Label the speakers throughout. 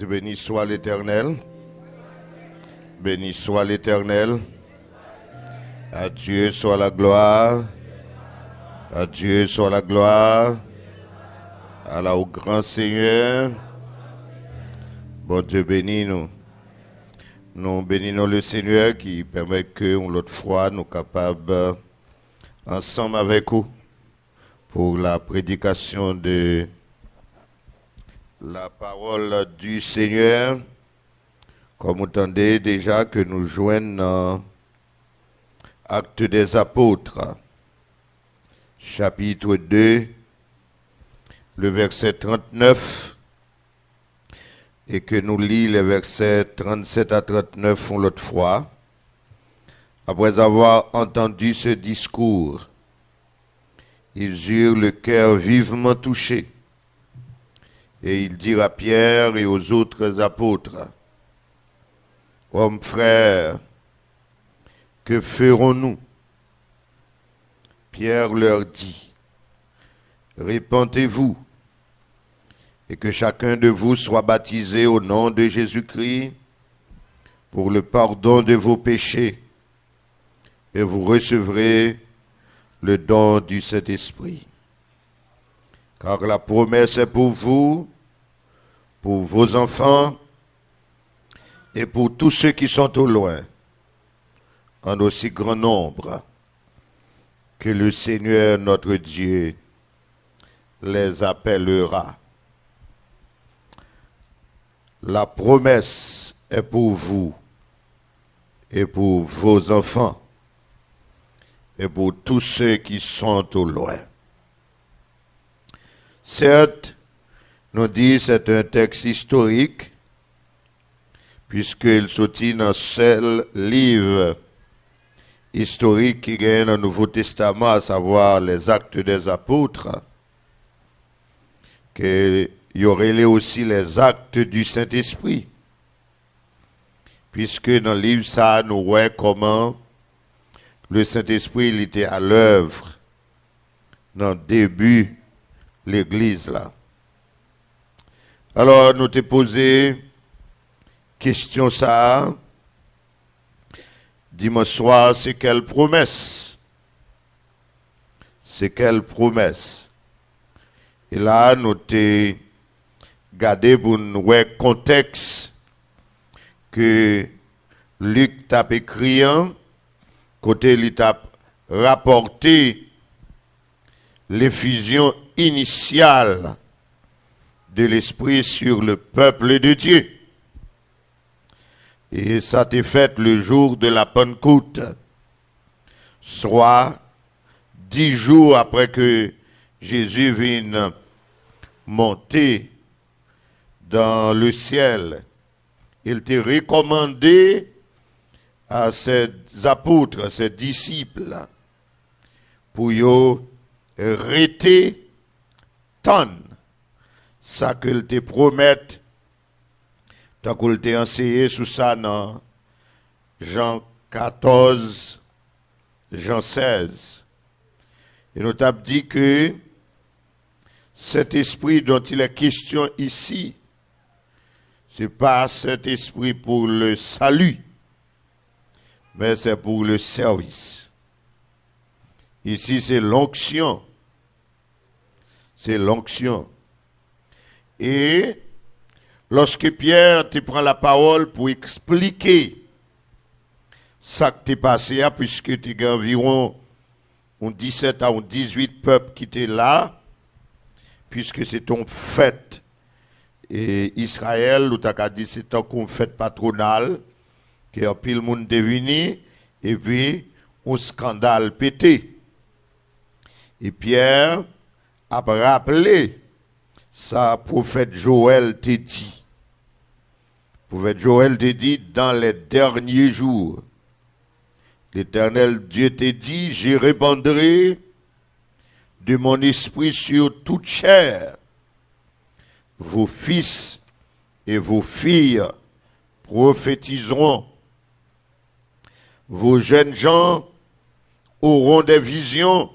Speaker 1: Béni soit l'Éternel. Béni soit l'Éternel. À Dieu soit la gloire. À Dieu soit la gloire. Allah au grand Seigneur. Bon Dieu bénis nous. Nous bénissons le Seigneur qui permet que l'autre fois nous capables ensemble avec vous pour la prédication de la parole du Seigneur. Comme vous entendez déjà que nous joignons dans Actes des Apôtres, chapitre 2, le verset 39, et que nous lisons les versets 37 à 39 l'autre fois. Après avoir entendu ce discours, ils eurent le cœur vivement touché. Et ils dirent à Pierre et aux autres apôtres, « Hommes frères, que ferons-nous » Pierre leur dit, « Répentez-vous, et que chacun de vous soit baptisé au nom de Jésus-Christ pour le pardon de vos péchés, et vous recevrez le don du Saint-Esprit. Car la promesse est pour vous, pour vos enfants, et pour tous ceux qui sont au loin, en aussi grand nombre que le Seigneur notre Dieu les appellera. » La promesse est pour vous et pour vos enfants et pour tous ceux qui sont au loin. Certes, nous dit c'est un texte historique, puisqu'il sortit dans seul livre historique qui gagne dans le Nouveau Testament, à savoir les Actes des Apôtres, qu'il y aurait aussi les Actes du Saint-Esprit, puisque dans le livre ça, nous voyons comment le Saint-Esprit il était à l'œuvre dans le début de l'Église là. Alors, nous te posé question ça, dimanche soir, c'est quelle promesse? C'est quelle promesse? Et là, nous te gardé pour nous voir le contexte que Luc t'a écrit, côté il t'a rapporté l'effusion initiale de l'Esprit sur le peuple de Dieu. Et ça t'est fait le jour de la Pentecôte, soit 10 jours après que Jésus vienne monter dans le ciel. Il t'a recommandé à ses apôtres, à ses disciples, pour y rester tant ça qu'il te promette, tant qu'il t'a enseigné sous ça dans Jean 14, Jean 16. Et nous t'avons dit que cet esprit dont il est question ici, c'est pas cet esprit pour le salut, mais c'est pour le service. Ici, c'est l'onction. C'est l'onction. Et lorsque Pierre te prend la parole pour expliquer ça que t'es passé, puisque tu as environ 17 à 18 peuples qui étaient là, puisque c'est ton fête et Israël, où tu as dit c'est une fête patronale, qui a pile monde devenu, et puis un scandale pété. Et Pierre a rappelé ça, prophète Joël t'a dit. Prophète Joël t'a dit, dans les derniers jours, l'Éternel Dieu t'a dit, je répandrai de mon esprit sur toute chair. Vos fils et vos filles prophétiseront. Vos jeunes gens auront des visions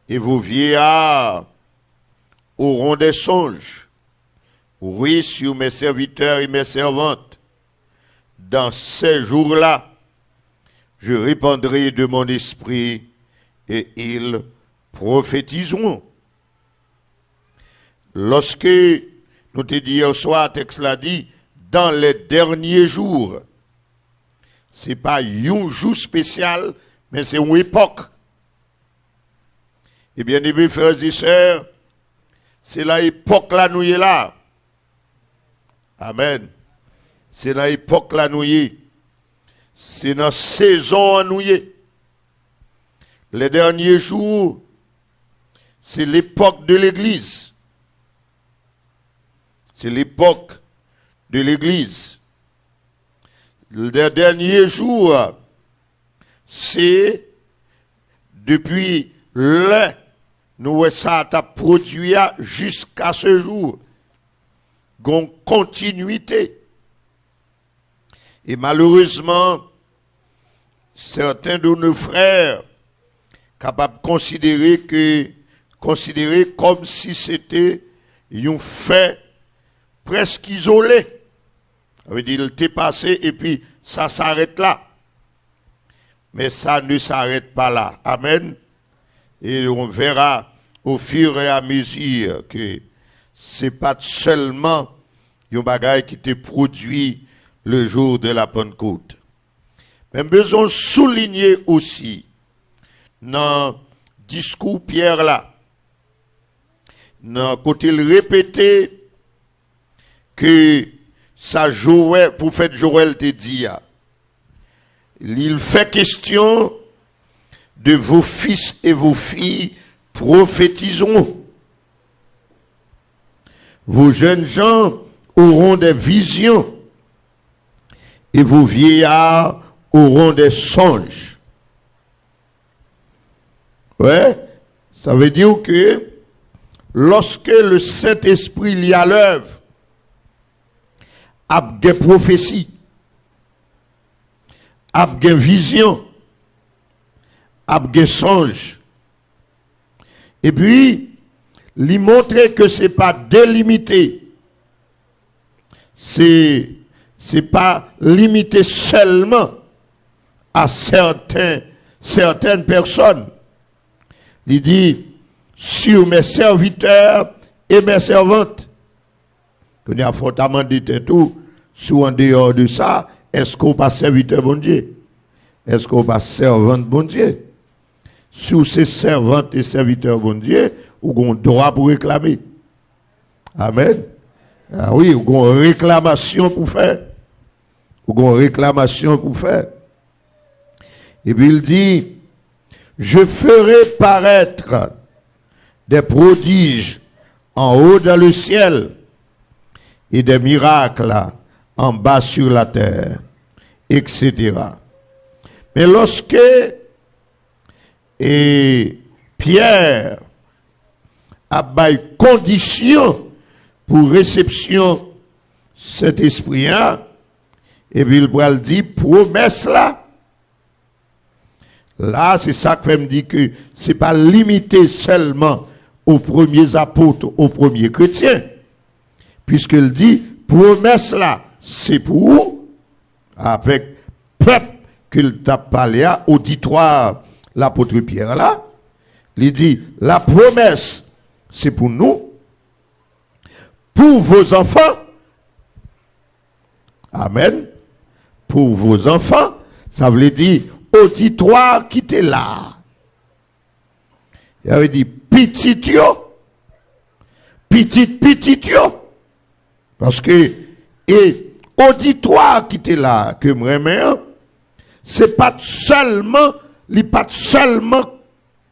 Speaker 1: et vos vieillards auront des songes. oui, sur mes serviteurs et mes servantes. Dans ces jours-là, je répandrai de mon esprit et ils prophétiseront. Lorsque, nous te dit hier soir, texte l'a dit, dans les derniers jours, c'est pas un jour spécial, mais c'est une époque. Et bien, mes frères et sœurs, c'est la époque là nous y est là. Amen. C'est la époque là nous y est. C'est dans la saison nous y est. Les derniers jours, c'est l'époque de l'Église. C'est l'époque de l'Église. Les derniers jours, c'est depuis le nous ça a produit jusqu'à ce jour. Gon continuité. Et malheureusement, certains de nos frères capables de considérer comme si c'était un fait presque isolé. Ça veut dire, il t'est passé et puis ça s'arrête là. Mais ça ne s'arrête pas là. Amen. Et on verra au fur et à mesure que c'est pas seulement un bagage qui te produit le jour de la Pentecôte. Mais besoin de souligner aussi dans le discours Pierre là, dans côté il répétait que ça jouait, pour faire Joël te dit, il fait question de vos fils et vos filles prophétiseront. Vos jeunes gens auront des visions et vos vieillards auront des songes. Ouais, ça veut dire que lorsque le Saint-Esprit lit à l'œuvre, a des prophéties, a des visions, a des songes. Et puis, lui montrer que c'est pas délimité. C'est pas limité seulement à certaines personnes. Il dit, sur mes serviteurs et mes servantes. Que nous avons demandé tout, sur en dehors de ça, est-ce qu'on pas serviteur bon Dieu? Est-ce qu'on pas servante bon Dieu? Sur ces servantes et serviteurs bon Dieu, ou qu'on droit pour réclamer. Amen. Ah oui, ou qu'on réclamation pour faire. Ou qu'on réclamation pour faire. Et puis il dit, je ferai paraître des prodiges en haut dans le ciel et des miracles en bas sur la terre, etc. Mais lorsque Pierre a bail condition pour réception cet esprit-là, et puis il va le dire, promesse là. Là, c'est ça que me dit que c'est pas limité seulement aux premiers apôtres, aux premiers chrétiens. Puisqu'il dit, promesse là, c'est pour, avec peuple qu'il t'a parlé à, auditoire, l'apôtre Pierre là. Il dit, la promesse, c'est pour nous, pour vos enfants. Amen. Pour vos enfants, ça veut dire, auditoire qui était là. Il avait dit, petit yo, petit yo. Parce que, et auditoire qui était là, que moi, c'est pas seulement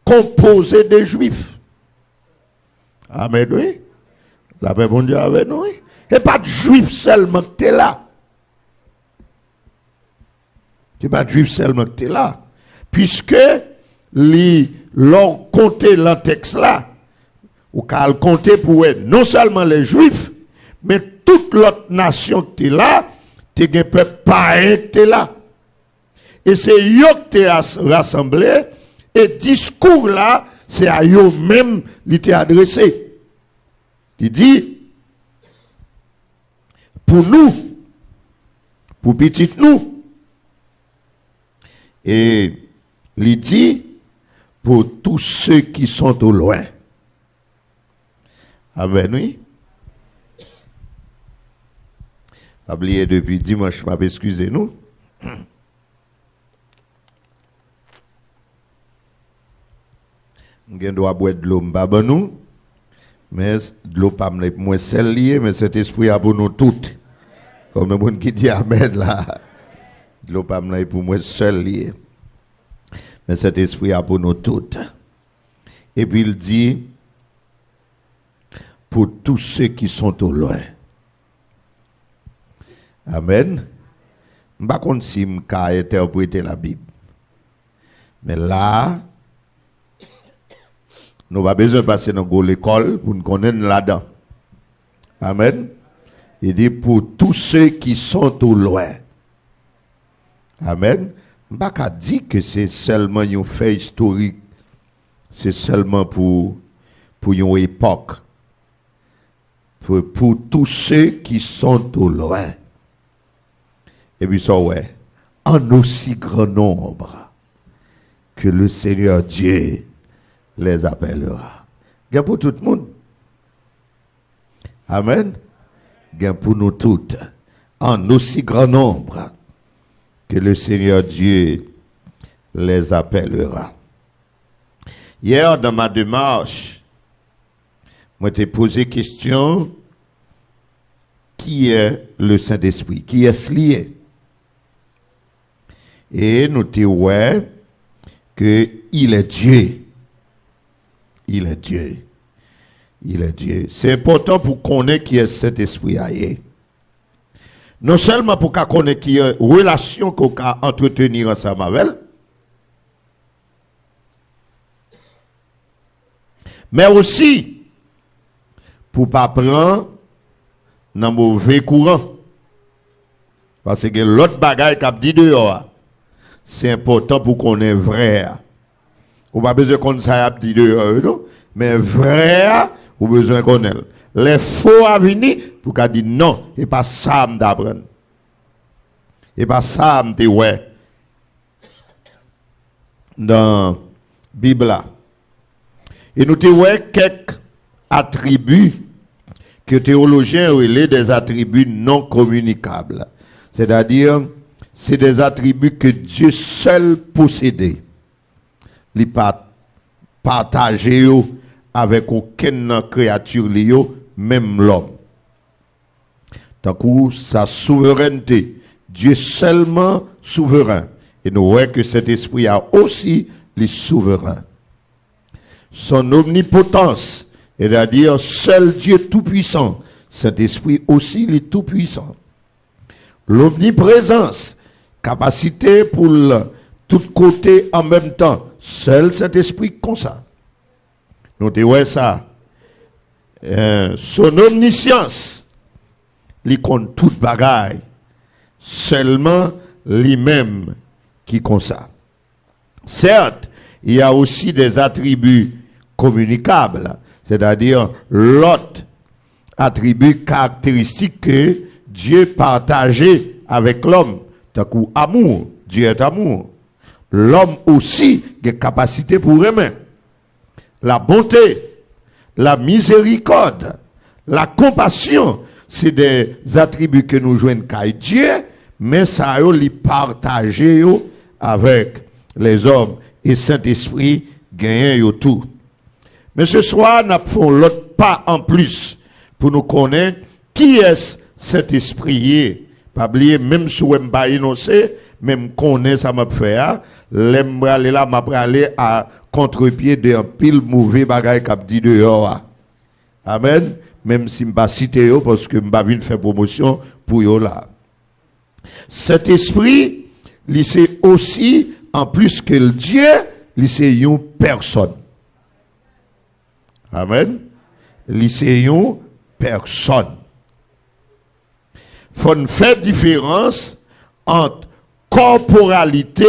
Speaker 1: composé de juifs. Amen, oui. La paix bon Dieu avec nous, oui. Et pas de juifs seulement qui étaient là. C'est pas de juifs seulement qui étaient là. Puisque, l'on comptait le texte là, ou qu'elle comptait pour être non seulement les juifs, mais toute l'autre nation qui était là, t'es un peuple païen qui était là. Et c'est eux qui t'es rassemblé, et discours là, c'est à eux même qui t'est adressé. Il dit, pour nous, pour petit nous. Et il dit pour tous ceux qui sont au loin. Amen, oui. Oublié depuis dimanche, excusez-nous. On doit boire de l'eau, pas nous, mais de l'eau pas moins celle liée, mais cet esprit a pour nous toutes. Comme le monde qui dit Amen là, de l'eau pas pour moi seul lié, mais cet esprit a pour nous toutes. Et puis il dit pour tous ceux qui sont au loin. Amen. Je ne sais pas si je peux interpréter la Bible. Mais là, nous n'avons pas besoin de passer dans l'école pour nous connaître là-dedans. Amen. Il dit pour tous ceux qui sont au loin. Amen. Je ne peux pas dire que c'est seulement un fait historique. C'est seulement pour une époque. Pour tous ceux qui sont au loin. Et puis ça, ouais, en aussi grand nombre que le Seigneur Dieu les appellera. Gain pour tout le monde. Amen. Gain pour nous toutes. En aussi grand nombre que le Seigneur Dieu les appellera. Hier, dans ma démarche, moi t'ai posé question, qui est le Saint-Esprit? Qui est lié? Et nous te ouais que il est Dieu. Il est Dieu. Il est Dieu. C'est important pour connaître qui est cet esprit aïe. Non seulement pour qu'on connaisse qui est relation qu'on peut entretenir ensemble avec elle, mais aussi pour pas prendre dans mauvais courant. Parce que l'autre bagaille qu'a dit dehors, c'est important pour qu'on ait vrai. On pas besoin qu'on ça dit dehors, non? Mais vrai, on besoin qu'on ait. Les faux à venir pour qu'on dise non, et pas ça d'apprendre. Et pas ça m'te ouais. Dans la Bible là. Et nous te ouais quelques attributs que théologiens relèvent des attributs non communicables. C'est-à-dire, c'est des attributs que Dieu seul possédait. Il pas partagé avec aucune créature liée, même l'homme. Tant que sa souveraineté, Dieu seulement souverain. Et nous voyons que cet esprit a aussi les souverains. Son omnipotence, c'est-à-dire seul Dieu tout-puissant, cet esprit aussi il est tout-puissant. L'omniprésence, capacité pour tout côté en même temps, seul cet esprit comme ça. Notez ouais ça. Son omniscience, il compte toute bagaille, seulement lui-même qui compte ça. Certes, il y a aussi des attributs communicables, c'est-à-dire l'autre attribut caractéristique que Dieu partageait avec l'homme. Tant qu'amour, Dieu est amour. L'homme aussi a des capacités pour aimer. La bonté, la miséricorde, la compassion, c'est des attributs que nous jouons avec Dieu, mais ça les partager avec les hommes et Saint-Esprit gagne tout. Mais ce soir, nous faisons l'autre pas en plus pour nous connaître qui est cet esprit. Pas oublier, même si on pas énoncé, même connaît ça m'a fait, l'aime aller là, m'a aller à contre-pied d'un pile mauvais bagaille qu'a dit dehors. Amen. Même si je ne vais pas citer parce que je ne vais pas faire promotion pour eux là. Cet esprit, c'est aussi, en plus que le Dieu, c'est une personne. Amen. C'est une personne. Il faut faire différence entre corporalité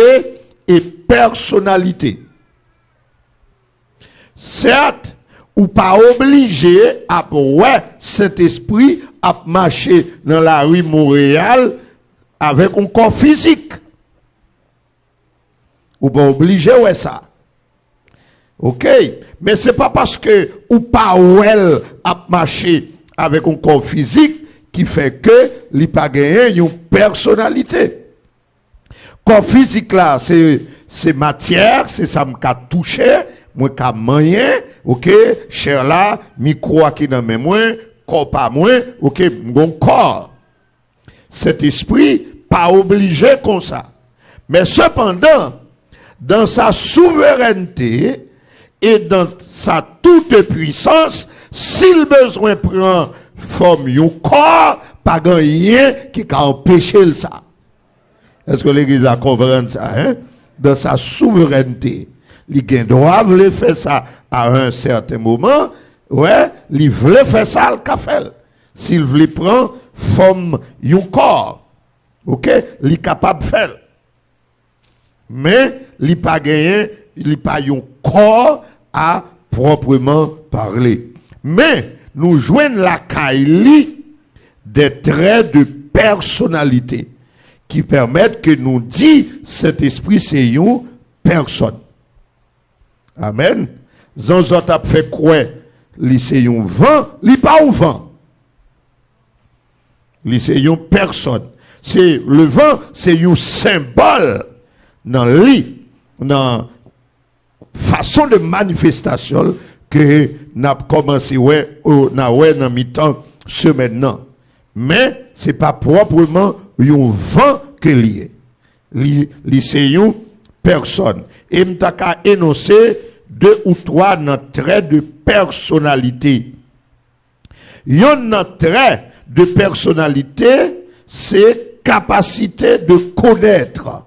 Speaker 1: et personnalité. Certes, ou pas obligé à ouais cet esprit à marcher dans la rue Montréal avec un corps physique. Ou pas obligé ouais ça. OK, mais c'est pas parce que ou pas ouais à marcher avec un corps physique qui fait que li pas gagner une personnalité. Corps physique là, c'est matière, c'est ça m'a touché, moi ka moyen, OK, chair là, micro qui dans mes moins, corps pas moins, OK, mon corps. Cet esprit pas obligé comme ça. Mais cependant, dans sa souveraineté et dans sa toute puissance, s'il besoin prend forme un corps, pas rien qui a empêché ça. Est-ce que l'Église a compris ça? Hein? Dans sa souveraineté, il doit faire ça à un certain moment. Ouais, il veut faire ça, le café. S'il veut prendre forme un corps, ok, il est capable de faire. Mais il n'est pas gagné, il n'est pas un corps à proprement parler. Mais nous joignons la Kaili des traits de personnalité qui permettent que nous disons cet esprit c'est une personne. Amen. Zanzot a fait quoi? C'est un vent, il n'est pas un vent. C'est une personne. C'est le vent, c'est un symbole dans la façon de manifestation que n'a commencé dans mi-temps ce maintenant. Mais c'est pas proprement un vent que lié. C'est une personne. Et m'taka énoncer 2 ou 3 traits de personnalité. Un trait de personnalité, c'est capacité de connaître.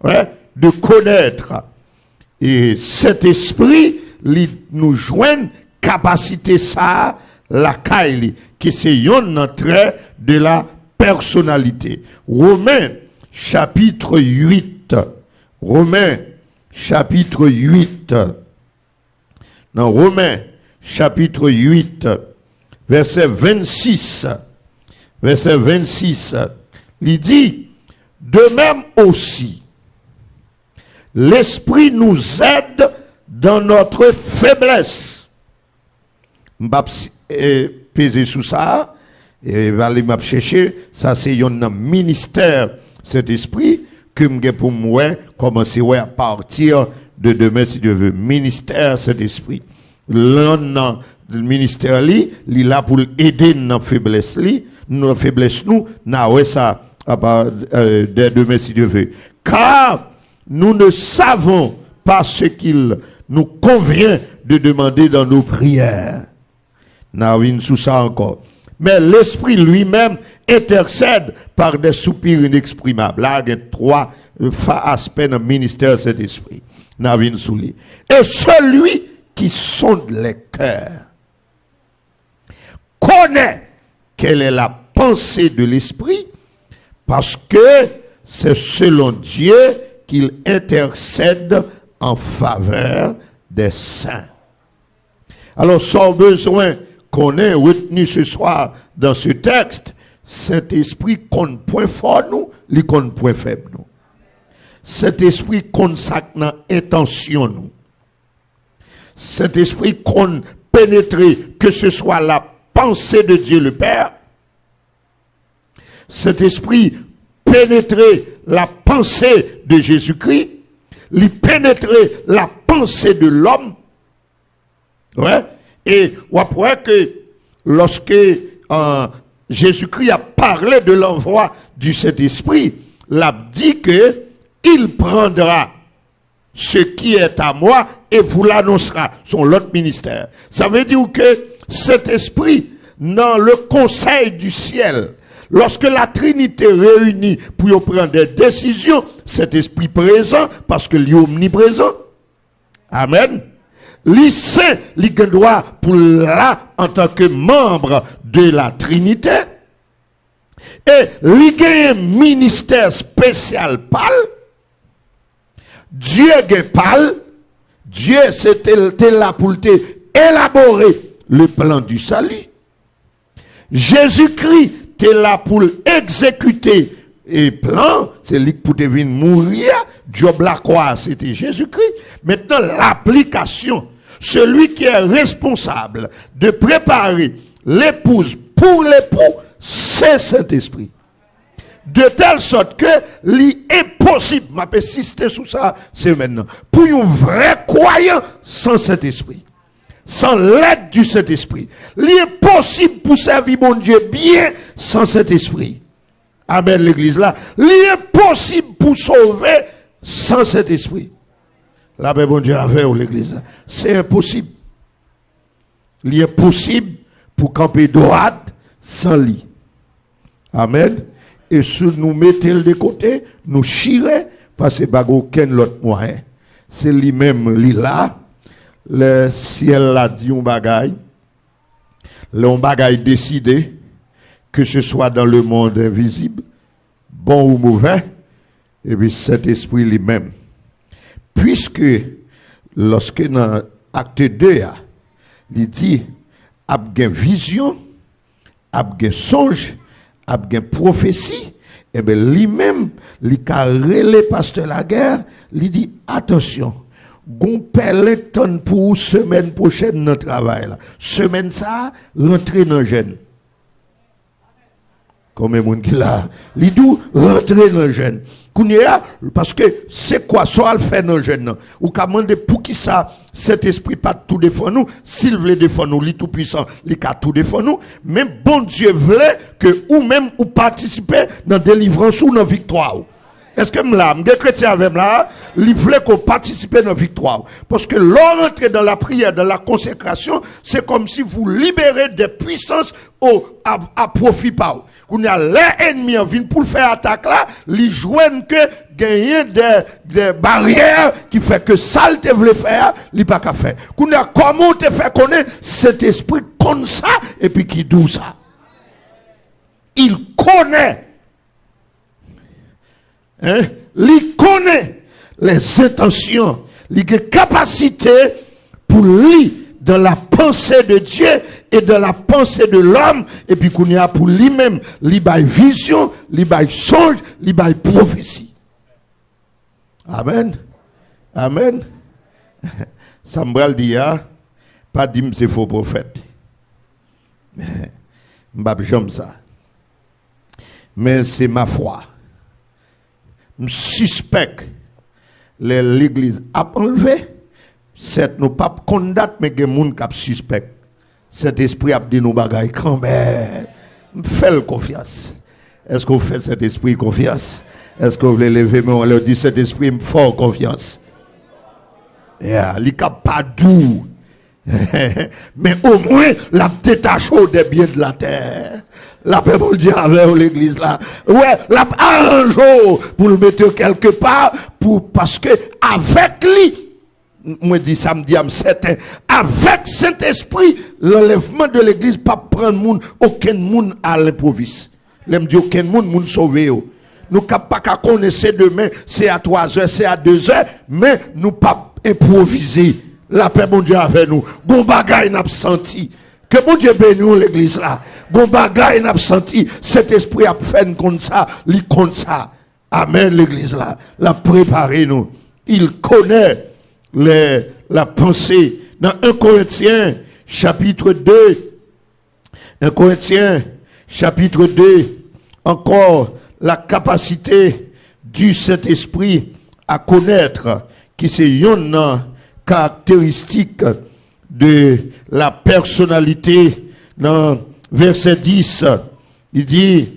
Speaker 1: Ouais, de connaître. Et cet esprit, nous joigne capacité ça, la kaili, qui c'est un trait de la personnalité. Romains, chapitre 8. Romains, chapitre 8. Dans Romains, chapitre 8, verset 26. Verset 26. Il dit, de même aussi, l'esprit nous aide dans notre faiblesse. M'bap peser sous ça, et aller m'a chercher, ça c'est un ministère, cet esprit, que m'ge pour moi, commencer à partir de demain, si Dieu veut, ministère, cet esprit. L'un, le ministère li là pour aider nos faiblesses nous, na ouais ça, de demain, si Dieu veut. Car, nous ne savons pas ce qu'il nous convient de demander dans nos prières. Nous sous ça encore. Mais l'esprit lui-même intercède par des soupirs inexprimables. Là, il y a 3 aspects dans le ministère de cet esprit. Et celui qui sonde les cœurs connaît quelle est la pensée de l'esprit, parce que c'est selon Dieu qu'il intercède en faveur des saints. Alors, sans besoin qu'on ait retenu ce soir dans ce texte, cet esprit compte point fort nous, il compte point faible nous. Cet esprit consacre notre intention nous. Cet esprit compte pénétrer, que ce soit la pensée de Dieu le Père. Cet esprit pénétrer la pensée de Jésus-Christ, lui pénétrer la pensée de l'homme. Ouais. Et on voit que lorsque Jésus-Christ a parlé de l'envoi du Saint-Esprit, il a dit que il prendra ce qui est à moi et vous l'annoncera. Son l'autre ministère. Ça veut dire que cet esprit, dans le conseil du ciel, lorsque la Trinité réunit pour prendre des décisions, cet esprit présent, parce que lui est omniprésent. Amen. Lui saint, lui doit pour là, en tant que membre de la Trinité. Et lui a un ministère spécial pâle. Dieu est pâle. Dieu c'était là pour te élaborer le plan du salut. Jésus-Christ est là pour exécuter et plan, c'est lui pour venir mourir, job la croix, c'était Jésus-Christ. Maintenant, l'application, celui qui est responsable de préparer l'épouse pour l'époux, c'est Saint-Esprit. De telle sorte que l'impossible, m'a persisté sur ça, c'est maintenant, pour un vrai croyant sans Saint-Esprit, sans l'aide du Saint-Esprit, l'impossible pour servir mon Dieu bien sans Saint-Esprit. Amen, l'église là. L'impossible pour sauver sans cet esprit. La paix, bon Dieu, avec l'église là. C'est impossible. L'impossible pour camper droit sans lit. Amen. Et si nous mettons de côté, nous chirons, parce qu'il n'y a aucun autre moyen. C'est lui-même, lui là. Le ciel l'a dit un bagaille. Le bagaille décidé. Que ce soit dans le monde invisible, bon ou mauvais, et puis cet esprit lui-même. Puisque, lorsque dans acte 2, il dit, a une vision, a un songe, a une prophétie, et bien lui-même, il a relé pasteur la guerre, il dit, attention, gon pelle tonne pour semaine prochaine dans le travail. Semaine ça, rentrer dans le jeûne. Comme un monde qui l'a, il dit rentrer dans le jeûne. Parce que c'est quoi ça le fait dans le jeûne? Ou qu'à demander pour qui ça, cet esprit pas tout défend nous, s'il veut défendre nous, il tout puissant, il a tout défend nous, mais bon Dieu voulait que ou même ou participer dans délivrance ou dans victoire. Est-ce que m'la, m'de chrétien avec m'la, il voulait qu'on participe dans la victoire. Parce que l'entrer dans la prière, dans la consécration, c'est comme si vous libérez des puissances à profit pas. Qu'on a l'ennemi en vient pour faire attaque là, li joignent que gagner des barrières qui fait que ça te voulait faire, li pas qu'à faire. Qu'on a comment te faire connaître cet esprit comme ça et puis qui doux ça. Il connaît. Hein? Il connaît les intentions, il a capacité pour lui dans la pensée de Dieu et dans la pensée de l'homme, et puis qu'on y a pour lui-même, il a vision, il a songe, il a prophétie. Amen. Amen. Sambral dit, pas dit c'est faux prophète. M'bab j'aime ça. Mais c'est ma foi. Suspect l'église a enlevé, c'est nous pas condamner mais des gens qui suspect. Cet esprit a dit nous bagaille quand même. Faites confiance. Est-ce qu'on fait cet esprit confiance? Est-ce que vous voulez lever mais on leur dit cet esprit me fort confiance. Il n'est pas doux. Mais au moins la détache des biens de la terre. La paix mon Dieu avec l'église là. Ouais, la arrange pour le mettre quelque part parce que avec lui, moi dis ça me dit certain, avec Saint-Esprit, l'enlèvement de l'église pas prendre monde aucun monde à l'improviste. L'aime dit aucun monde sauvé. Nous pas qu'à connaître demain, c'est à 3 heures, c'est à 2 heures, mais nous pas improviser. La paix mon Dieu avec nous. Bon bagay n'a senti. Que mon Dieu bénisse l'église là. Bon bagay n'a senti. Cet esprit a fait comme ça, il compte ça. Amen l'église là. La préparer nous. Il connaît la pensée. Dans 1 Corinthiens chapitre 2. 1 Corinthiens chapitre 2. Encore la capacité du Saint-Esprit à connaître qui c'est yon caractéristique de la personnalité. Dans verset 10, il dit,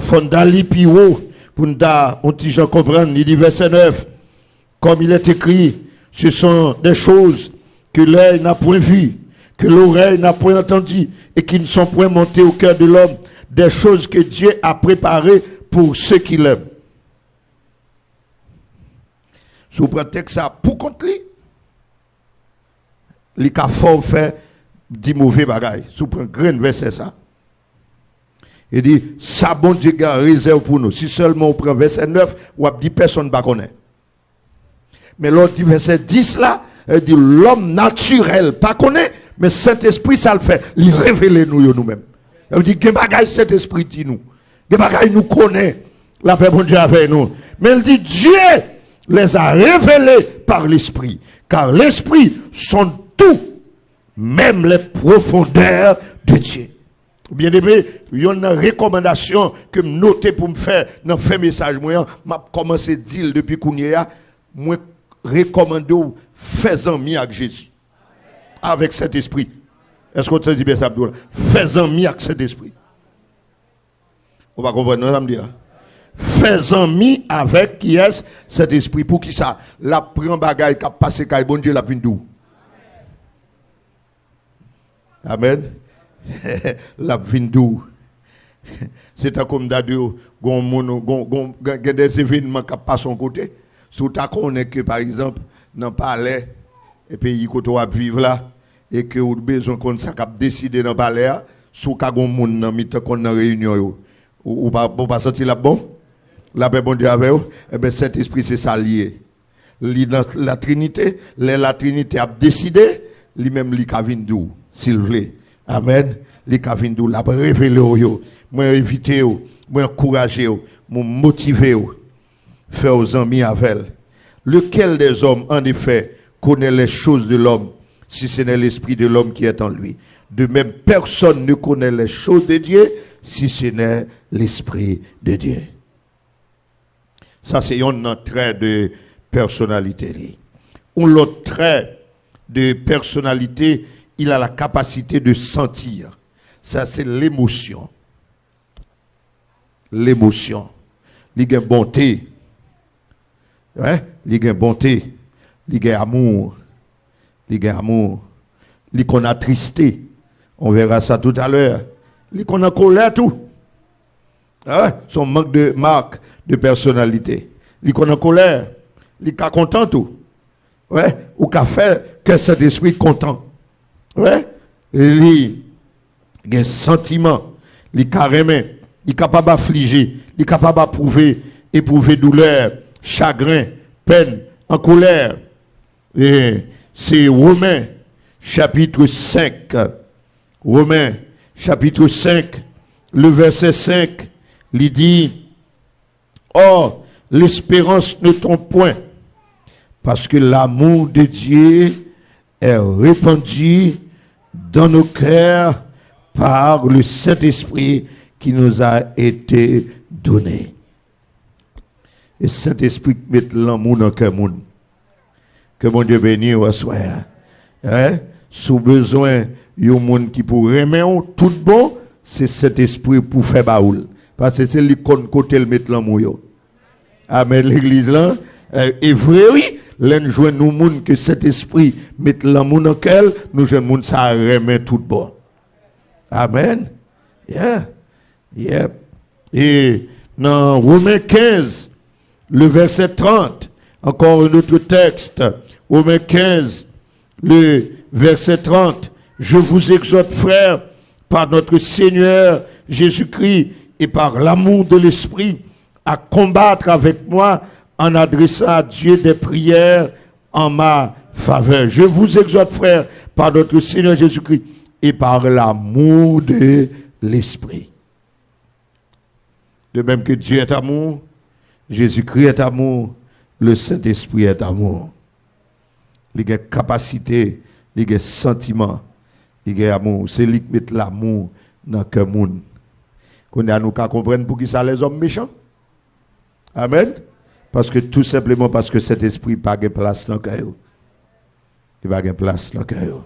Speaker 1: Fondali Pio, pour nous comprendre, il dit verset 9, comme il est écrit, ce sont des choses que l'œil n'a point vues, que l'oreille n'a point entendues, et qui ne sont point montées au cœur de l'homme, des choses que Dieu a préparées pour ceux qui l'aiment. Sous prétexte ça, pour contre lui, les cas fort fait dit mauvais bagaille. Sous un grand verset ça. Il dit, ça bon Dieu réserve pour nous. Si seulement on prend verset 9, ou a dit personne ne connaît. Mais l'autre dit verset 10 là, Elle dit l'homme naturel, pas connaît, mais Saint-Esprit, ça le fait. Il révèle nous-mêmes. Elle dit, que bagaille Saint-Esprit dit nous. Que bagaille nous connaît. La paix, bon Dieu, avec nous. Mais elle dit, Dieu les a révélés par l'Esprit. Car l'Esprit sonde tout, même les profondeurs de Dieu. Bien aimé, il y a une recommandation que je note pour me faire dans le message. Moi, je commencé à dire depuis qu'on y a, moi, recommande fais-en mi avec Jésus. Avec cet esprit. Est-ce que tu dis bien ça, Abdoul? Fais-en mi avec cet esprit. On va comprendre, non, ça me dit. Fais-en mi avec qui est cet esprit. Pour qui ça? La prend bagaille qui a passé, qui bon Dieu, la vin d'où? Amen. La vindou. C'est comme d'ailleurs, il y a des événements qui passent son côté. Sous ta connaît que par exemple, dans le palais, et pays que tu vas vivre là, et que vous avez besoin qu'on ça décider dans le palais, sous ka gon moun nan mi kon nan réunion ou pas sortir là bon, la paix bon Dieu avec vous, et ben cet esprit c'est ça lié. La Trinité, la Trinité a décidé, lui-même li ka vindou, s'il vous plaît. Amen. Les kavindou la révéler yo, moi inviter yo, moi encourager yo, moi motiver yo, faire aux amis avec elle. Lequel des hommes en effet connaît les choses de l'homme si ce n'est l'esprit de l'homme qui est en lui? De même personne ne connaît les choses de Dieu si ce n'est l'esprit de Dieu. Ça c'est un trait de personnalité. Un autre trait de personnalité, il a la capacité de sentir. Ça, c'est l'émotion. L'émotion. Il a bonté. Ouais? Il a bonté. Il a amour. Il a amour. Il qu'on a tristé. On verra ça tout à l'heure. Il qu'on a colère tout. Ouais? Son manque de marque de personnalité. Il qu'on a colère. Il a content tout. Ouais? Ou qu'a fait que cet esprit content. Ouais? Il a un sentiment, il est carrément, il est capable d'affliger, il est capable d'éprouver douleur, chagrin, peine, en colère. Et c'est Romains, chapitre 5. Romains, chapitre 5, le verset 5, il dit, or, l'espérance ne trompe point, parce que l'amour de Dieu est répandu dans nos cœurs par le Saint-Esprit qui nous a été donné. Et Saint-Esprit met l'amour dans le cœur. Que mon Dieu bénisse au soir. Hein? Sous besoin, il y a un monde qui pourrait aimer tout bon, c'est cet esprit pour faire baoul. Parce que c'est l'icône côté le mettre l'amour. Amen. L'église là, est vrai, oui. L'un joue nous monde que cet esprit met l'amour dans lequel nous jeunes monde ça remet tout bon. Amen. Yeah. Yeah. Et dans Romains 15, le verset 30, encore un autre texte. Romains 15, le verset 30. Je vous exhorte, frères, par notre Seigneur Jésus-Christ et par l'amour de l'Esprit, à combattre avec moi en adressant à Dieu des prières en ma faveur. Je vous exhorte, frères, par notre Seigneur Jésus-Christ et par l'amour de l'Esprit. De même que Dieu est amour, Jésus-Christ est amour, le Saint-Esprit est amour. Il y a capacité, il y a sentiment, il y a amour. C'est lui qui met l'amour dans le cœur monde. Qu'on a nous qu'à comprendre pour qui ça les hommes méchants. Amen. Parce que tout simplement parce que cet esprit n'a pas de place dans le cœur. Il n'a pas de place dans le cœur.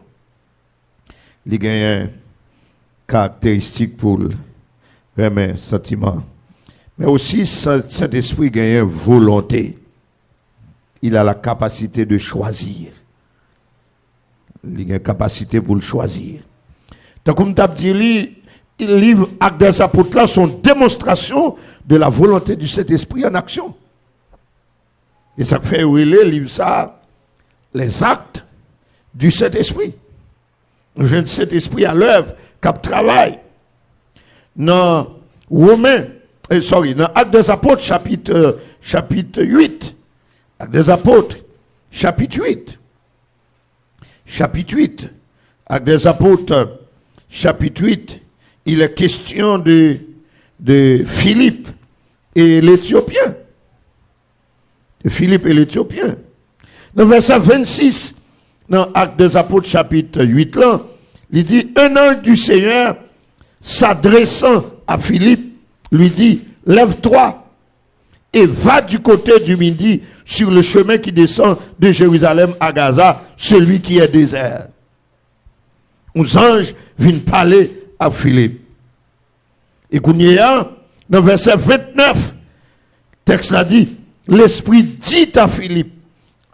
Speaker 1: Il y a une caractéristique pour le sentiment. Mais aussi, cet esprit a une volonté. Il a la capacité de choisir. Il a une capacité pour le choisir. Donc, comme tu as dit, le livre Actes des Apôtres là sont démonstration de la volonté du Saint-Esprit en action. Et ça fait le livre ça, les actes du Saint-Esprit. Le jeune Saint-Esprit à l'œuvre, qui travaille. Dans dans Actes des Apôtres, chapitre 8. Actes des Apôtres, chapitre 8. chapitre 8. Actes des apôtres, chapitre 8. Il est question de Philippe et l'Éthiopien. De Philippe et l'Éthiopien. Dans verset 26, dans Actes des apôtres, chapitre 8, là, il dit, un ange du Seigneur, s'adressant à Philippe, lui dit, lève-toi et va du côté du midi sur le chemin qui descend de Jérusalem à Gaza, celui qui est désert. Un ange vient parler à Philippe. Et dans verset 29, le texte a dit, l'Esprit dit à Philippe,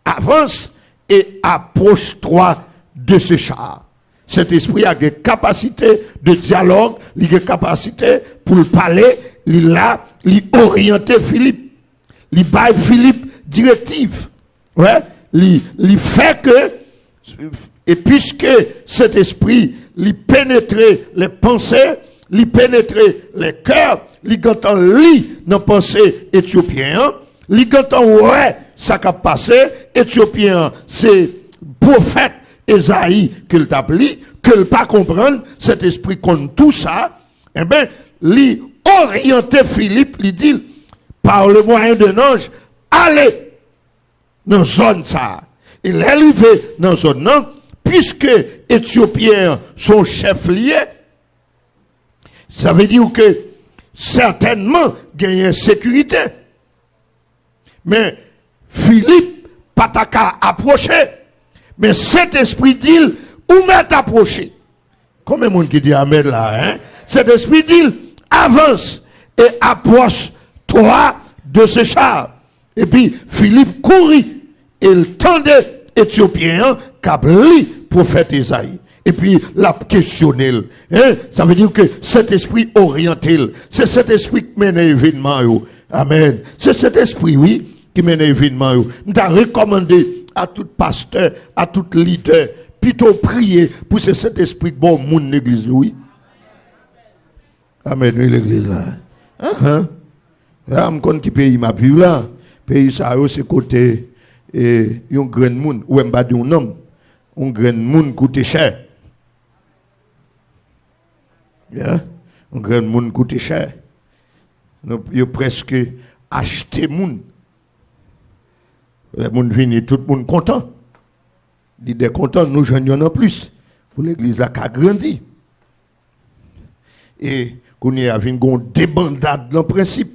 Speaker 1: avance et approche-toi de ce char. Cet esprit a des capacités de dialogue, il a des capacités pour parler, il a orienté Philippe. Il baille Philippe directive. Ouais, il fait que, et puisque cet esprit, il pénétrait les pensées, il pénétrait les cœurs, il entend lui dans les pensées éthiopiennes, il entend ouais, ça qui a passé, éthiopien, c'est prophète Esaïe qu'il t'appelle, que ne pas comprendre, cet esprit compte tout ça, eh bien, il orienté Philippe, il dit, par le moyen d'un ange, allez dans la zone ça. Il est arrivé dans la zone non, puisque Éthiopiens sont chefs liés, ça veut dire que certainement il y a une sécurité. Mais Philippe, pas qu'à approcher. Mais cet esprit dit, où m'est approché? Combien de monde qui dit Amen là, hein? Cet esprit dit, avance et approche-toi de ce char. Et puis, Philippe courit et il tendait Éthiopien, Kabli, prophète Esaïe. Et puis, l'a questionné. Hein? Ça veut dire que cet esprit orienté, c'est cet esprit qui mène l'événement. Amen. C'est cet esprit, oui, qui mène l'événement. Nous avons recommandé à tout pasteur, à tout leader, plutôt prier pour que cet esprit bon monde l'église, oui. Amen, oui, l'église là. Là, je connais qui pays m'a vu là. Pays ça, c'est côté, un grand monde, ou un bas d'un homme. Un grand monde coûte cher. Yeah? Un grand monde coûte cher. Il a presque acheté monde. Le monde vient, tout le monde content. Il est content, nous j'en en plus. Pour l'église là qui a grandi. Et qu'on y a une débandade dans le principe.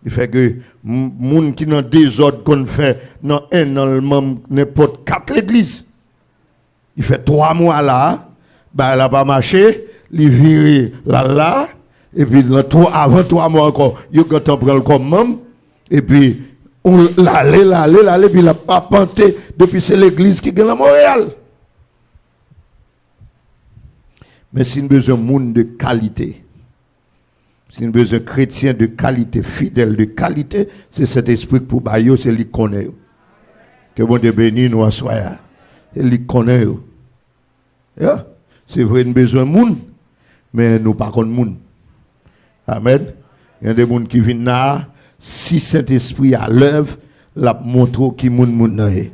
Speaker 1: Il fait que les gens qui ont des ordres qu'on fait dans n'importe 4 l'église. Il fait 3 mois là, bah, elle n'a pas marché, il vire là, et puis avant 3 mois encore, il y a quand on prend le commandement, et puis on l'aller, puis il n'a pas panté, depuis c'est l'église qui gagne à Montréal. Mais c'est une besoin de monde de qualité. C'est une besoin de chrétien de qualité, fidèle de qualité, c'est cet esprit pour Bayo, c'est lui qui connaît. Que bon Dieu bénisse nous à soi. C'est lui qui connaît. Yeah? C'est vrai, une besoin de monde, mais nous pas contre monde. Amen. Il y a des gens qui viennent là, si Saint-Esprit à l'œuvre, la montre qui monde est.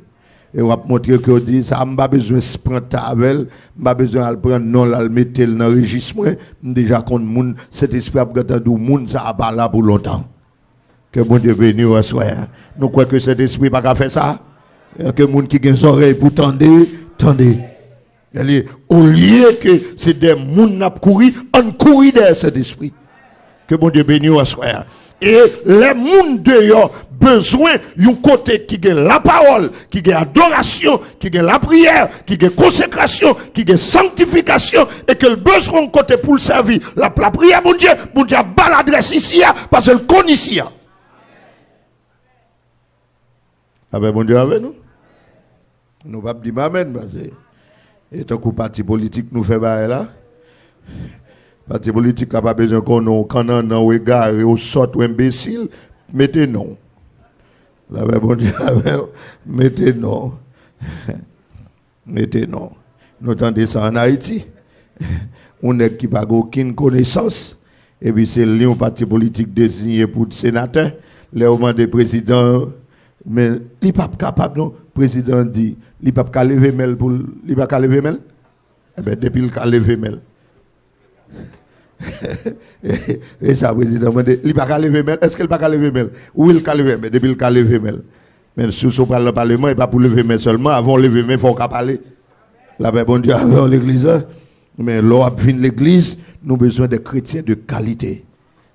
Speaker 1: Et on va montrer que dit ça m'a pas besoin de prendre avec, m'a besoin de prendre non la mettre dans registre déjà contre monde cet esprit a gardé monde ça pas là pour longtemps. Que bon Dieu bénisse au soir. Nous croyons que cet esprit pas faire ça. Que monde qui a des oreilles pour tendez. Au lieu que c'est des monde n'a courir, on courir derrière cet esprit. Que bon Dieu bénisse au soir. Et les mondes dehors besoin d'un côté qui a la parole, qui a adoration, qui a la prière, qui a consécration, qui a sanctification, et que le besoin de côté pour le servir. La prière, mon Dieu a pas l'adresse ici, parce qu'elle connaît ici. Avec mon Dieu avec nous. Nous ne pouvons pas dire amen, parce que, et tant que parti politique nous fait là. Parti politique n'a pas besoin qu'on ait un regard et au sort ou imbécile. Mettez non. Là, bon Dieu, mettez non. Mettez non. Nous entendons ça en Haïti. On est qui n'a aucune connaissance. Et puis c'est le parti politique désigné pour le sénateur. Les moments des présidents, Mais il n'est pas capable, non? Le président dit, il n'est pas lever mail pour. Il n'est pas lever mail? Eh bien, depuis le cas lever mail. Et ça, le président m'a dit, il n'est pas lever mail. Est-ce qu'il n'est pas lever mail? Oui, il lever mail. Depuis le cas lever mail. Mais si on parle dans le Parlement, il n'est pas pour lever mail seulement. Avant de lever mail, il faut qu'on parle. La paix, bon Dieu, avant l'église. Mais là, à l'église, nous avons besoin de chrétiens de qualité.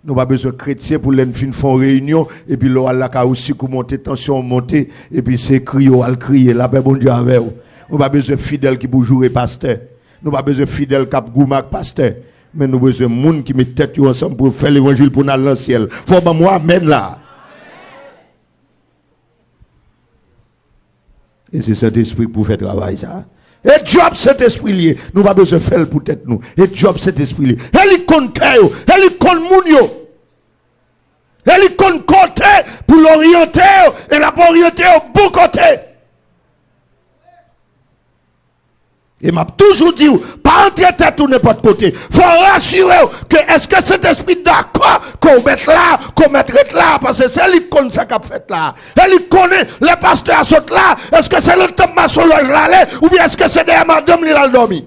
Speaker 1: Nous n'avons pas besoin de chrétiens pour les faire une réunion, et puis là, la a aussi monter, tension monter, et puis c'est crier, à crier, la paix, bon Dieu, avec vous. Nous n'avons pas besoin de fidèles qui pour jouer pasteur. Nous n'avons pas besoin de fidèles qui goumak pasteur. Mais nous avons besoin de monde qui met tête ensemble pour faire l'évangile pour aller dans le ciel. Faut que moi, amen là. Et c'est cet esprit pour faire travail ça. Et job cet esprit lié, nous pas besoin de faire pour tête nous. Et job cet esprit lié. Elle compte cœur, elle compte moun yo. Elle compte côté pour l'orienter et la pour orienter au bon côté. Et m'a toujours dit, pas entrer tête ou n'importe côté. Faut rassurer que est-ce que cet esprit d'accord qu'on mette là, qu'on mette là, parce que c'est lui qui connaît ça qu'a fait là. Elle connaît les pasteurs sautent là. Est-ce que c'est le temps de ma solange là, ou bien est-ce que c'est derrière madame qui l'a dormi?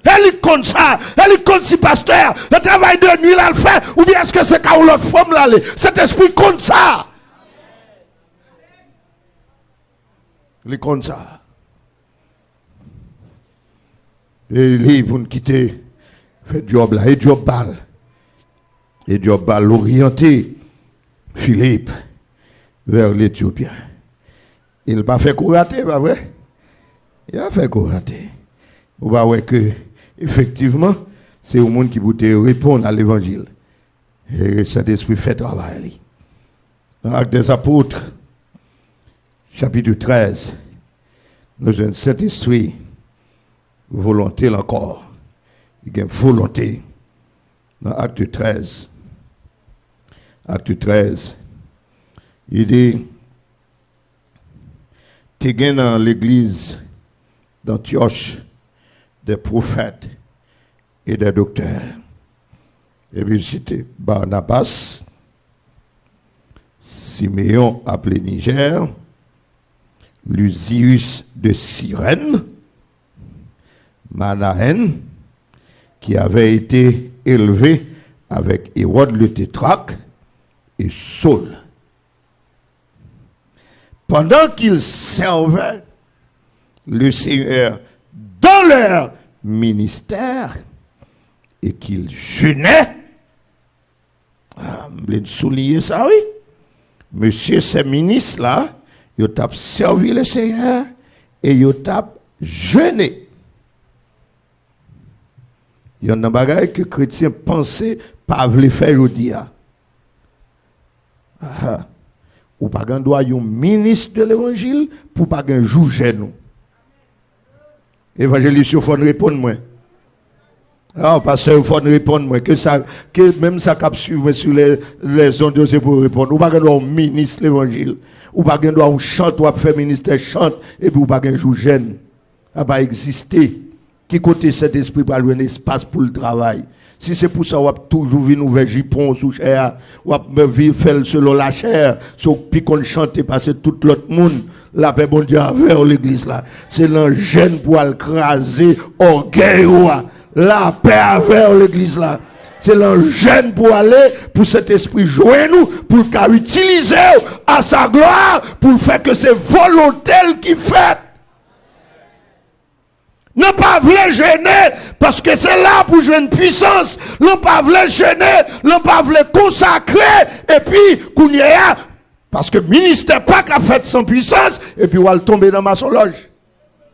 Speaker 1: Elle connaît ça. Elle connaît si pasteur, le travail de nuit là le fait, ou bien est-ce que c'est quand l'autre femme là, cet esprit connaît ça. Il connaît ça. Et lui, pour nous quitter, fait job là, et job balle. Et job balle orienté Philippe vers l'Éthiopien. Il n'a pas fait courater, pas vrai? Il a fait courater. On va voir que, effectivement, c'est au monde qui peut répondre à l'évangile. Et cet esprit fait travail. Dans l'Acte des Apôtres, chapitre 13, nous avons cet esprit. Volonté encore. Il y a une volonté. Dans Acte 13. Acte 13. Il dit, tu gagnes dans l'église d'Antioche des prophètes et des docteurs. Et puis c'était Barnabas, Siméon appelé Niger, Lucius de Cyrène, Manahen, qui avait été élevé avec Hérode le tétrarque et Saul. Pendant qu'ils servaient le Seigneur dans leur ministère et qu'ils jeûnaient, je voulais souligner ça, oui. Monsieur, ces ministres-là, ils ont servi le Seigneur et ils ont jeûné. Il y a un bagage que les chrétiens pensaient pas vouloir faire aujourd'hui. Ou pas qu'on doit un ministre de l'évangile pour pas qu'on joue chez nous. Évangéliste, il faut répondre moi. Ah, pasteur, il faut répondre moi. Que même ça cap suivre sur les ondes, c'est pour répondre. Ou pas qu'on doit un ministre de l'évangile. Ou pas qu'on doit un chante, ou faire ministère chante, et puis ou pas qu'on joue jeune. Ça va exister. Qui côté cet esprit pour avoir un espace pour le travail. Si c'est pour ça, on va toujours venir ouvrir jupon sous chair, on va vivre faire selon la chair, puis qu'on chante parce que tout l'autre monde, la paix bon Dieu vers l'église là. C'est l'engêne pour écraser orgueil, la paix vers l'église là. C'est l'engêne pour aller, pour cet esprit jouer nous, pour qu'il utilise à sa gloire, pour faire que c'est volontaire qui fait. Non pas vouloir gêner, parce que c'est là pour jouer une puissance. Non pas vouloir gêner, non pas vouloir consacrer, et puis, qu'on y a, parce que le ministère pas qu'à faire sans puissance, et puis on va tomber dans ma loge.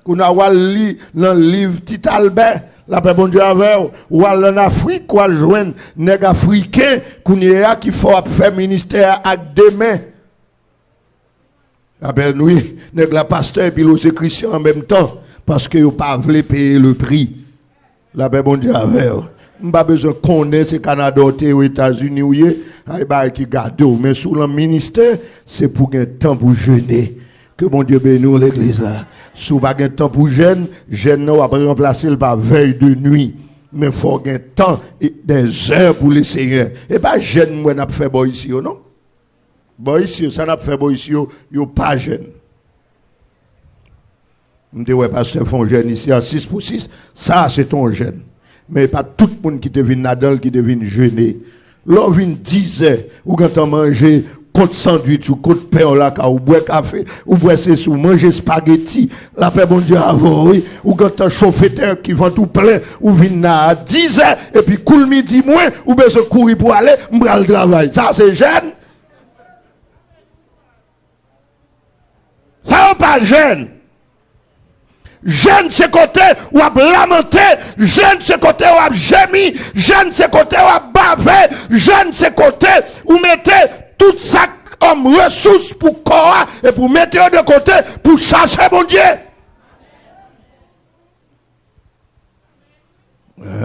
Speaker 1: Qu'on a lu dans le livre Tite Albert, la paix bon Dieu avec, ou en Afrique, ou à joindre nèg africain, qu'on y a qui faut faire ministère avec deux mains. Ah ben oui, nèg la pasteur, et puis les chrétiens en même temps. Parce que vous ne pas voulu payer le prix. La paix bon Dieu avec. Vous pas besoin de connaître ces Canada aux États-Unis ou qui garde. Mais sous le ministère, c'est pour un temps pour jeûner. Que bon Dieu bénisse l'église là. Sous pas un temps pour jeûner, jeûne va remplacer par veille de nuit. Mais il faut un temps et des heures pour le Seigneur. Et pas jeûne moi n'a fait bon ici non. Bon, ici, ça n'a pas fait bon ici, yo pas jeune. Je me dis, ouais, parce que font jeune ici à 6 pour 6, ça c'est ton jeune. Mais pas tout le monde qui devine nadal, qui devine jeûner. L'on vient 10 heures, ou quand on mange côte sandwich, ou côte pain, ou boire café, ou boire c'est ou manger spaghetti, la paix bon Dieu avant, oui, ou quand on chauffe terre qui vend tout plein, ou vient à 10 heures, et puis cool midi moins, ou bien se courir pour aller, m'bral le travail. Ça c'est jeune. Ça pas jeune. Jeune ce côté ou à lamenter, jeune ce côté ou à gémir, jeune ce côté ou à baver, jeune ce côté ou mettez tout ça comme ressource pour corps et pour mettre de côté pour chercher mon Dieu.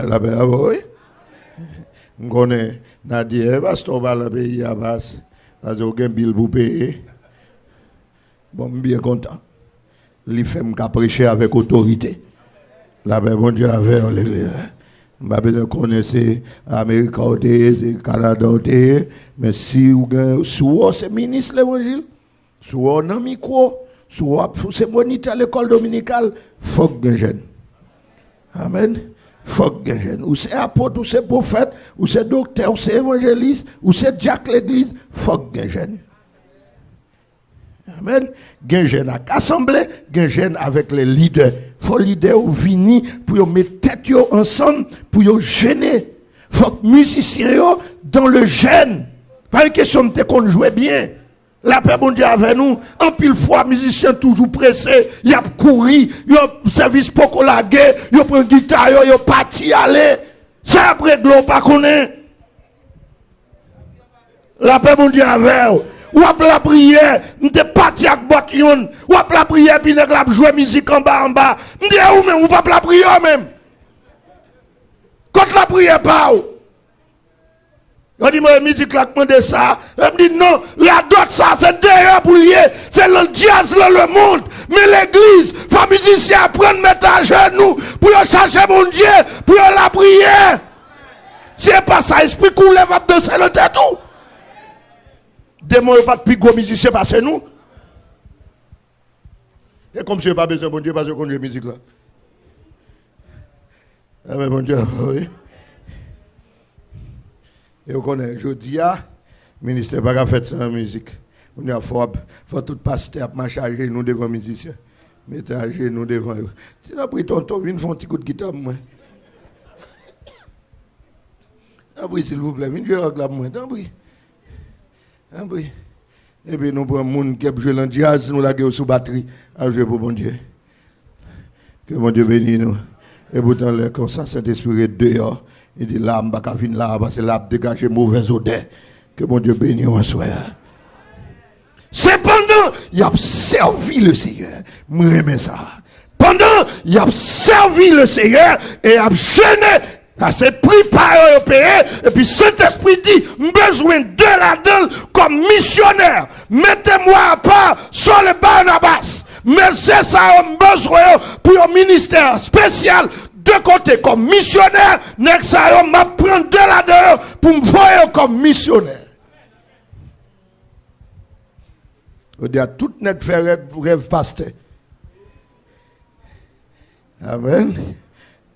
Speaker 1: La paix, oui. On connaît Nadia, parce qu'on va le pays à base, parce qu'on a un bill pour payer. Bon, je suis bien content. Les femmes qui prêché avec autorité. La paix, bon Dieu, avec l'église. Je ne sais pas connaître l'Amérique, le Canada, mais si vous c'est ministre l'évangile, si vous avez un micro, si vous c'est moniteur à l'école dominicale, il faut que vous jeune. Amen. Il faut que vous jeune. Ou c'est apôtre, ou c'est prophète, ou c'est docteur, ou c'est évangéliste, ou c'est diacre l'église, il faut que vous jeune. Amen. Gen jeune à assemblée, gen jeune avec les leaders. Faut leaders ou vini pour mettre tête ensemble pour yo gêner. Faut que musiciens yo dans le jeûne. Pas une question de qu'on joue bien. La paix bon Dieu avec nous. En pile fois musiciens toujours pressés, y a couru, y a service pour laguer, y a prend guitare, y a parti aller. Ça après glo pas connaît. La paix bon Dieu avec vous. Ou ap la prière, m'te parti ak botyon, ou ap la prière puis nèg la jouer musique en bas. M'te ou même ou pas la prière même. Quand la prière pas ou. On dit moi musique là demande ça, elle me dit non, la dot ça c'est derrière pour lier, c'est le jazz là le monde, mais l'église, faut musicien prendre mettre à genoux pour chercher mon Dieu, pour la prière. C'est pas ça, esprit coule va danser le tête tout. Démon n'est pas de plus gros musicien parce que nous. Et comme je n'ai pas besoin de bon Dieu parce que je connais la musique là. Ah mais bon Dieu, oui. Et on connaît, je dis, le ministère n'a pas fait ça en musique. On a faut tout pasteur marcher nous devant les musiciens. Mettez à nous devant eux. Si on a pris tonton, viens faire un petit coup de guitare moi. Après s'il vous plaît, viens jouer avec la moi. Oui. Et puis nous prenons monde qui joue le jazz, nous la sous batterie, à jouer pour mon Dieu. Que mon Dieu bénisse nous. Et pourtant, comme ça, Saint-Esprit est dehors. Il dit là, je ne vais pas venir là, parce que là, dégager mauvaise odeur. Que mon Dieu bénisse nous en soi. Cependant, il a servi le Seigneur. Je remets ça. Pendant, il a servi le Seigneur et il a gêné. C'est pris par Européen, et puis Saint-Esprit dit, besoin de la donne comme missionnaire. Mettez-moi à part sur le Barnabas. Mais c'est ça, besoin pour un ministère spécial de côté comme missionnaire. Next ça, m'a prendre de la donne pour me voir comme missionnaire. On dit à tout nèg fait rêve pasteur. Amen.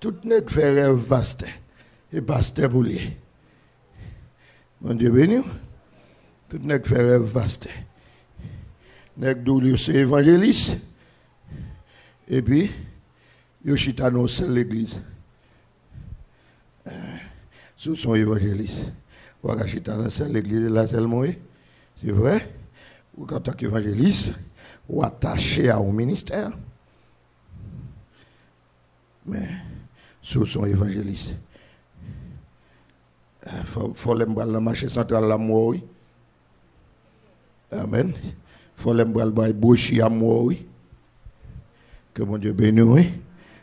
Speaker 1: Tout nèg fait rêve pasteur. Et pasteur pour lui. Mon Dieu béni. Tout nèg fait rêve pasteur. Nèg dou c'est évangéliste. Et puis yo chita dans l'église. Sous son évangéliste. Ou ka chita dans l'église là seulement. C'est vrai? Ou en tant qu'évangéliste ou attaché à un ministère. Mais sous son évangéliste. Faut l'embral dans marché central la moi oui. Amen. Faut l'embral dans bouchi à moi oui. Que mon Dieu bénisse oui.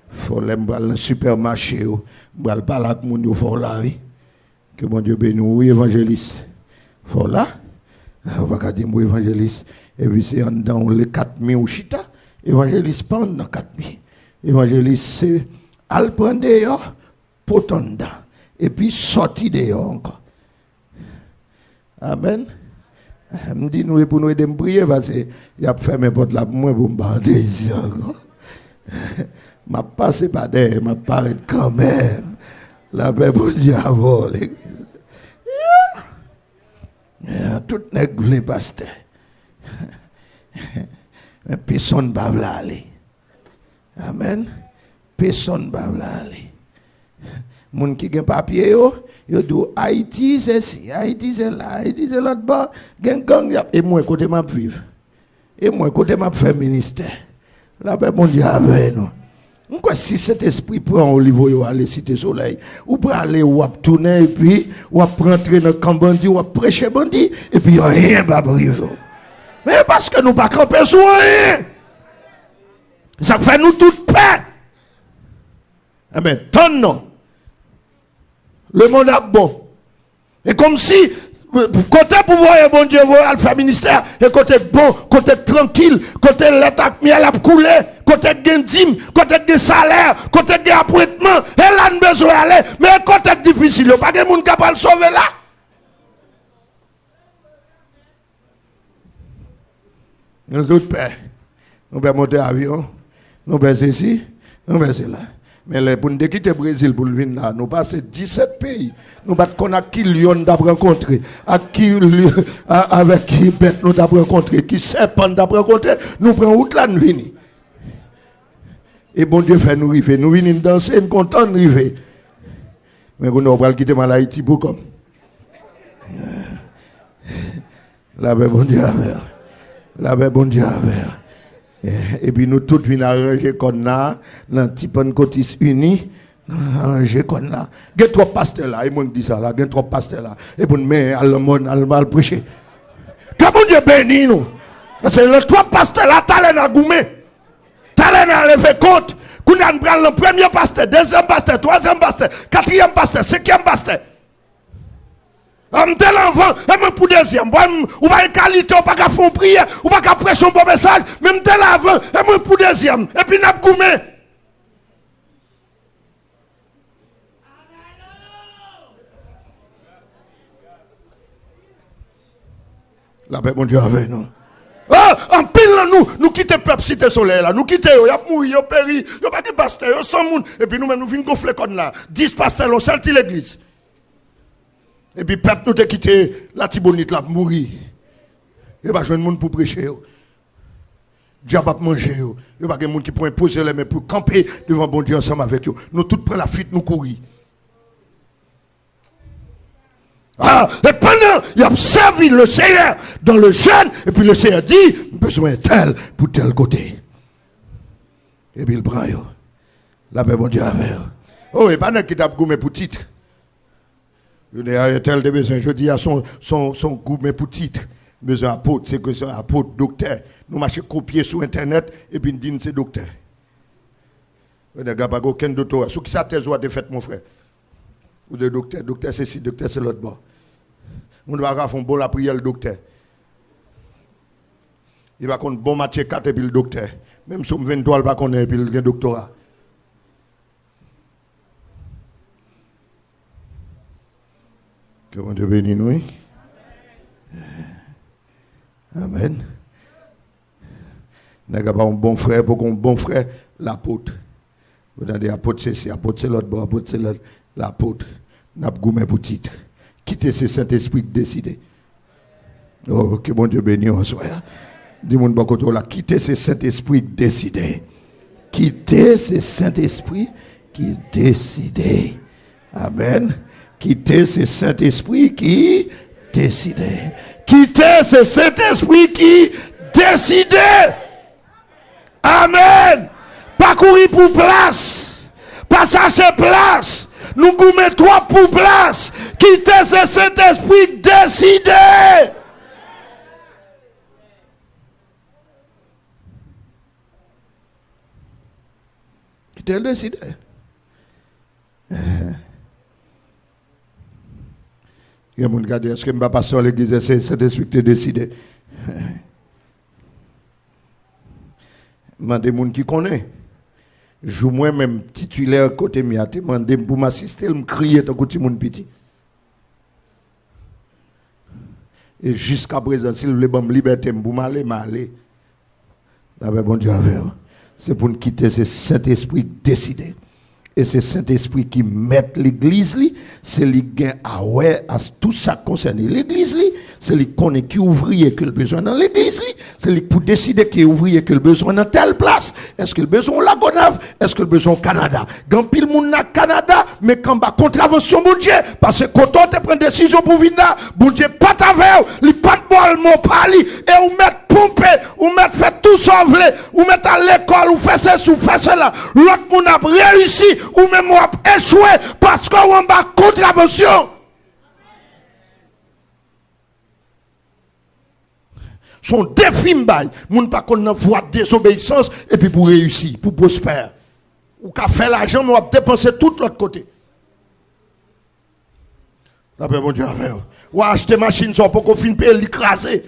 Speaker 1: Faut l'embral dans supermarché ou bral parler avec mon yo faut là oui. Que mon Dieu bénisse oui évangéliste. Faut là. On va dire moi évangéliste et puis c'est dans les 4000 ou chita. Évangéliste pas dans 4000. Évangéliste c'est al prendre dehors potonda et puis sortir dehors encore. Amen.
Speaker 2: Me dit nous pour nous aider me prier parce que il a fermé porte là pour moi pour me battre ici encore. M'a passé pas derrière, m'a paraît quand même. La paix pour Dieu avant l'église. Tout n'est que les pasteurs. Mais personne ne va aller. Amen. Personne ne va aller. Moun qui gen papier yo dit Haïti c'est ci, Haïti c'est là, Haïti c'est l'autre bord, gen gang et moi côté m'a vivre. Et moi côté m'a faire ministère. La paix mon Dieu avec nous. Pourquoi si cet esprit prend au niveau yo aller cité soleil, ou pour aller ou tourner et puis ou rentrer dans camp bandit ou prêcher bandit et puis rien va arriver. Mais parce que nous pas camper sur rien. Ça fait nous toute paix. Amen. Tant non. Le monde est bon. Et comme si, côté pouvoir, bon Dieu, alpha ministère, et côté bon, côté tranquille, côté l'état miel a coulé, côté gendim, côté de salaire, côté de appointement, et là, nous besoin aller, mais côté difficile, il n'y a pas de monde capable de sauver là. Nous autres pères, nous pouvons monter avion, nous pouvons ici, nous pouvons là. Mais pour nous quitter le Brésil pour venir là, nous passons 17 pays. Nous battons à qui lion d'abord rencontré, avec qui bête nous d'abord rencontré, qui serpent d'abord rencontré, nous prenons route là nous venons. Et bon Dieu fait nous arriver, nous venons danser, nous contents de arriver. Mais nous ne pouvons quitter Haïti pour comme. La paix bon Dieu avec. La paix bon Dieu avec. Et puis nous tous venons arranger comme là, dans petit Pentecôtiste uni, arranger comme là. Il y a trois pasteurs là, et moi qui dis ça là, il y a trois pasteurs là. Et pour nous mettre à le monde, à le prêcher. Que bon Dieu bénisse nous. Parce que les trois pasteurs là, t'allez dans Goumé. T'allez dans lever compte. Qu'on a pris le premier pasteur, deuxième pasteur, troisième pasteur, quatrième pasteur, cinquième pasteur. Tel enfant, même pour deuxième, ou pas une qualité, ou pas qu'à faire prière, ou pas qu'à pression pour message, même tel avant, et même pour deuxième, et puis n'a pas goumé. La paix, mon Dieu, avec nous. Ah, en pile, nous quittons le peuple cité soleil là, nous quittons, il y a mouru, il y a péri, il y a pas de pasteur, il y a 100 moun, et puis nous-mêmes, nous venons gonfler comme là, 10 pasteurs, on sortit l'église. Et puis, peuple nous a quitté la Tibonite là pour mourir. Et pas jeune monde pour prêcher. Diable pas manger. Il n'y a pas de monde qui peut imposer les mains pour camper devant bon Dieu ensemble avec eux. Nous tous prenons la fuite, nous courir. Ah, et pendant, il a servi le Seigneur dans le jeûne. Et puis le Seigneur dit, besoin tel pour tel côté. Et puis il prend. La paix bon Dieu avec. Oh, et pas d'un qui t'a gommé pour titre. Il a tel de besoin. Je dis à son groupe, mais pour titre. Besoin apôtre, c'est que c'est apôtre, docteur. Nous marchons copier sur Internet et puis nous disons c'est docteur. Il n'y a pas aucun docteur. Ce qui sa thèse a été faite, mon frère. Ou de docteur. Docteur, c'est ci, docteur, c'est l'autre bord. On doit avoir un bon la prière, le docteur. Il va qu'on bon match 4 et puis le docteur. Même si on 23, il va qu'on ait puis le doctorat. Que bon Dieu bénisse nous. Amen. Nous n'avons pas un bon frère pour qu'on bon frère, l'apôtre. Vous avez apôtre c'est ci, apôtre c'est l'autre, apôtre c'est l'apôtre. Nous avons goûté pour titre. Quittez ce Saint-Esprit décidé. Oh, que bon Dieu bénisse en soi. Dis-moi de bon là, quittez ce Saint-Esprit décidé. Quittez ce Saint-Esprit qui décidé. Amen. Quittez ce Saint-Esprit qui décidait. Quittez ce Saint-Esprit qui décidait. Amen. Pas courir pour place. Pas chercher place. Nous goûtons trois pour place. Quittez ce Saint-Esprit décidé. Quittez le décidé. Il y a des gens qui disent, est-ce que je ne vais pas passer à l'église, c'est Saint-Esprit qui a décidé. Il y a des gens qui connaissent. Je moi-même titulaire côté mia, je demande pour m'assister, je me crier tant que tout le monde petit. Et jusqu'à présent, s'il veut me liberté pour m'aller, bon Dieu avec vous. C'est pour nous quitter ce Saint-Esprit décidé. Et c'est Saint-Esprit qui met l'église, c'est lui qui a à tout ça concerne l'église, c'est lui qui connaît qui ouvrier que le besoin dans l'église, c'est lui pour décider qui ouvrier que le besoin dans telle place. Est-ce que le besoin au Lagonave? Est-ce que le besoin au Canada? Quand pile moun na Canada, mais quand ba contravention bon Dieu, parce que quand on te prend décision pour venir là, bon Dieu pas avec, li pas de bol mon pali, et ou mettre pomper, ou mettre faire tout ça ou mettre à l'école, ou faire ça, ou faire cela. L'autre moun a réussi, ou même on a échoué parce qu'on a une contravention. Son défi m'baille, moun pas qu'on a voie de désobéissance et puis pour réussir, pour prospérer. Ou qu'a fait l'argent, mais on a dépensé tout l'autre côté. La paix, mon Dieu, avec vous. Ou acheter machine, ça pour qu'on finisse payer l'écraser.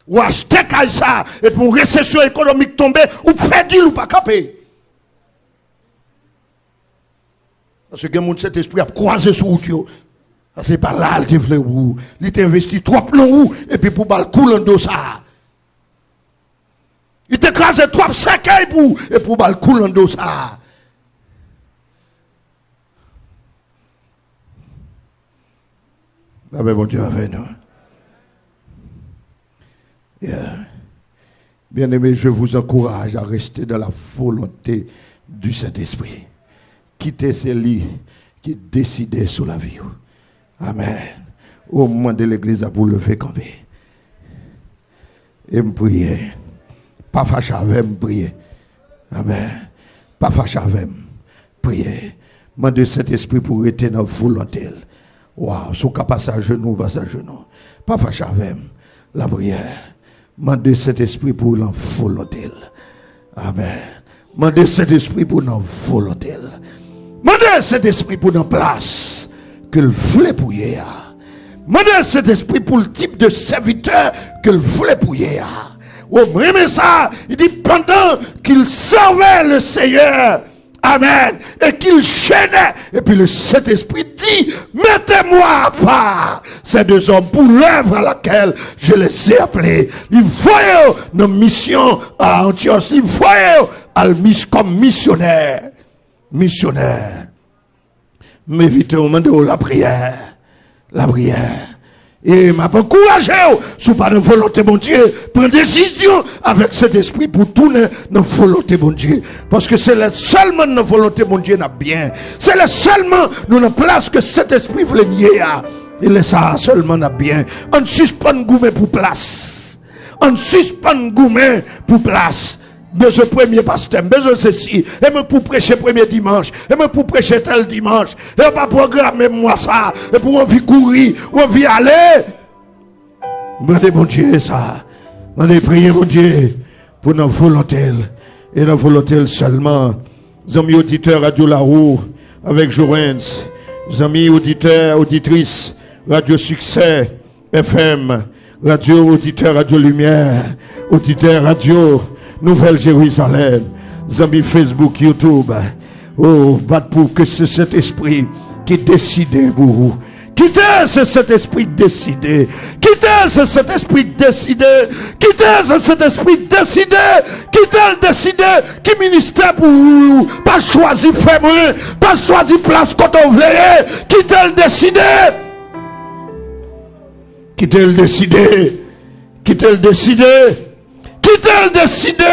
Speaker 2: Ou acheter ça, et pour une récession économique tomber, ou perdu ou pas capé. Parce que quelqu'un cet esprit a croisé sur vous. C'est pas là, il te voulait où. Il t'investit trop long où, et puis pour bal coule en dos ça. Il t'écrase trop cercueil pour, et pour bal coule en dos ça. Ah ben bon Dieu avec nous. Yeah. Bien-aimés, je vous encourage à rester dans la volonté du Saint-Esprit. Quittez celui qui décidait sur la vie. Amen. Au moment de l'église, à vous lever comme et me prier. Pas fâcher avec me prier. Amen. Pas fâcher avec me prier. Demandez Saint-Esprit pour rester dans la volonté. Waouh, sous capacité à genoux, va à genoux. Pas fâcher avec me la prière. Demandez Saint-Esprit pour la volonté. Amen. Demandez Saint-Esprit pour la volonté. Demandez Saint-Esprit pour la place que le voulait pour y a. Demandez Saint-Esprit pour le type de serviteur que le voulait pour y a. Oh, mais ça, il dit pendant qu'il servait le Seigneur, amen, et qu'il chaînait, et puis le Saint-Esprit dit, mettez-moi à part ces deux hommes pour l'œuvre à laquelle je les ai appelés. Ils voyaient nos missions à Antioche, ils voyaient comme missionnaires. Missionnaire. M'évitez au moment de la prière. La prière. Et m'a encouragé, sous pas de volonté, mon Dieu, prendre décision avec cet esprit pour tourner dans volonté, mon Dieu. Parce que c'est seulement dans volonté, mon Dieu, n'a bien. C'est seulement dans la place que cet esprit voulait nier. Il est ça seulement n'a bien. On suspend gourmet pour place. On suspend gourmet pour place. Besoin premier pasteur, besoin ceci, et même pour prêcher premier dimanche, et même pour prêcher tel dimanche, et pas programmer moi ça, et pour envie courir, ou envie aller. Demandez mon Dieu ça, demandez prier mon Dieu, pour notre volonté, et notre volonté seulement. Amis auditeurs Radio La Roue, avec Jourens, amis auditeurs, auditrices, Radio Succès, FM, Radio Auditeur, Radio Lumière, Auditeur Radio, Nouvelle Jérusalem, amis Facebook, YouTube. Oh, pour que c'est cet esprit qui décide pour vous. Quittez cet esprit décidé. Quittez cet esprit décidé. Quittez cet esprit décidé. Quittez le décidé. Qui ministère pour vous. Pas choisir frère, pas choisir place quand on voulait. Quittez le décidé. Quittez le décidé. Quittez le décidé. Quittez le décidé.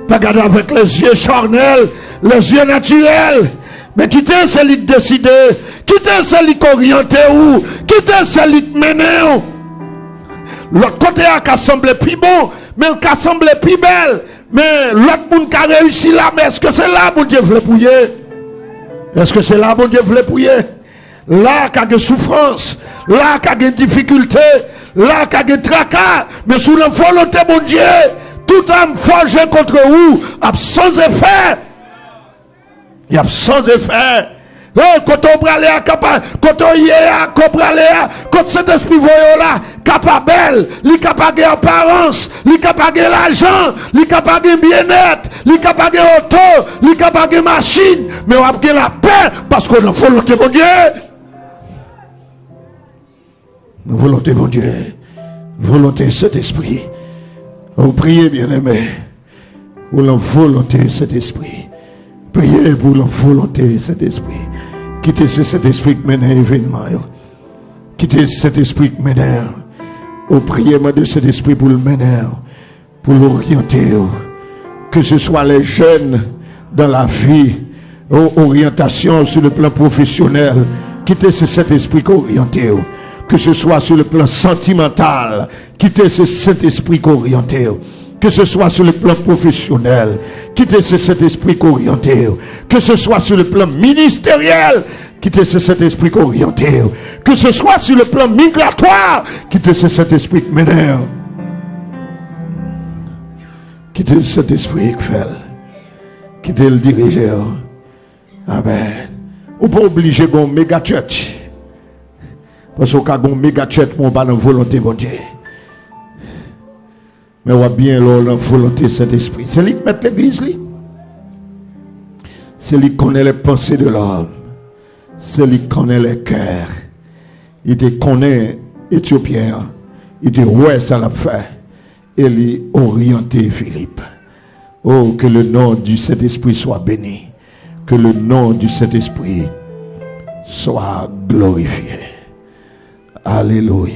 Speaker 2: Pas garder avec les yeux charnels, les yeux naturels. Mais quittez celui qui décide, quittez celui qui oriente ou, quittez celui qui mène ou. L'autre côté a semblé plus bon, mais il a semblé plus belle. Mais l'autre monde qui a réussi là, mais est-ce que c'est là mon Dieu voulait pouiller? Est-ce que c'est là mon Dieu voulait pouiller? Là qu'il y a des souffrances, là qu'il y a des difficultés, là qu'il y a des tracas, mais sous la volonté mon Dieu, tout âme forgée contre vous, sans effet. Il y a sans effet. Quand on brale à capable, quand on y est à brale quand cet esprit voyant là, capable, il capable d'apparence, il capable l'argent, il capable de bien-être, il capable auto, il capable machine, mais on a la paix parce qu'on a volonté de Dieu. Volonté, mon Dieu. Volonté, Saint-Esprit. Oh, priez, bien-aimés. Pour la volonté, Saint-Esprit. Priez pour la volonté, Saint-Esprit. Quittez cet esprit qui mène à l'événement. Quittez cet esprit qui mène à. Oh, priez-moi de cet esprit pour le mener, pour l'orienter. Que ce soit les jeunes dans la vie, orientation sur le plan professionnel. Quittez cet esprit qui orienté. Que ce soit sur le plan sentimental, quittez cet esprit orienté. Que ce soit sur le plan professionnel, quittez cet esprit orienté. Que ce soit sur le plan ministériel, quittez cet esprit orienté. Que ce soit sur le plan migratoire, quittez cet esprit ménère. Quittez cet esprit qui fait. Quittez le dirigeant. Amen. Ou pas obligé de méga church. Parce qu'on a un méga church, on va dans la volonté de Dieu. Mais on va bien la volonté de cet esprit. C'est lui qui met l'église. C'est lui qui connaît les pensées de l'homme. C'est lui qui connaît les cœurs. Il te connaît Éthiopien. Il dit ouais, ça l'a fait. Et il orienté Philippe. Oh, que le nom du Saint-Esprit soit béni. Que le nom du Saint-Esprit soit glorifié. Alléluia.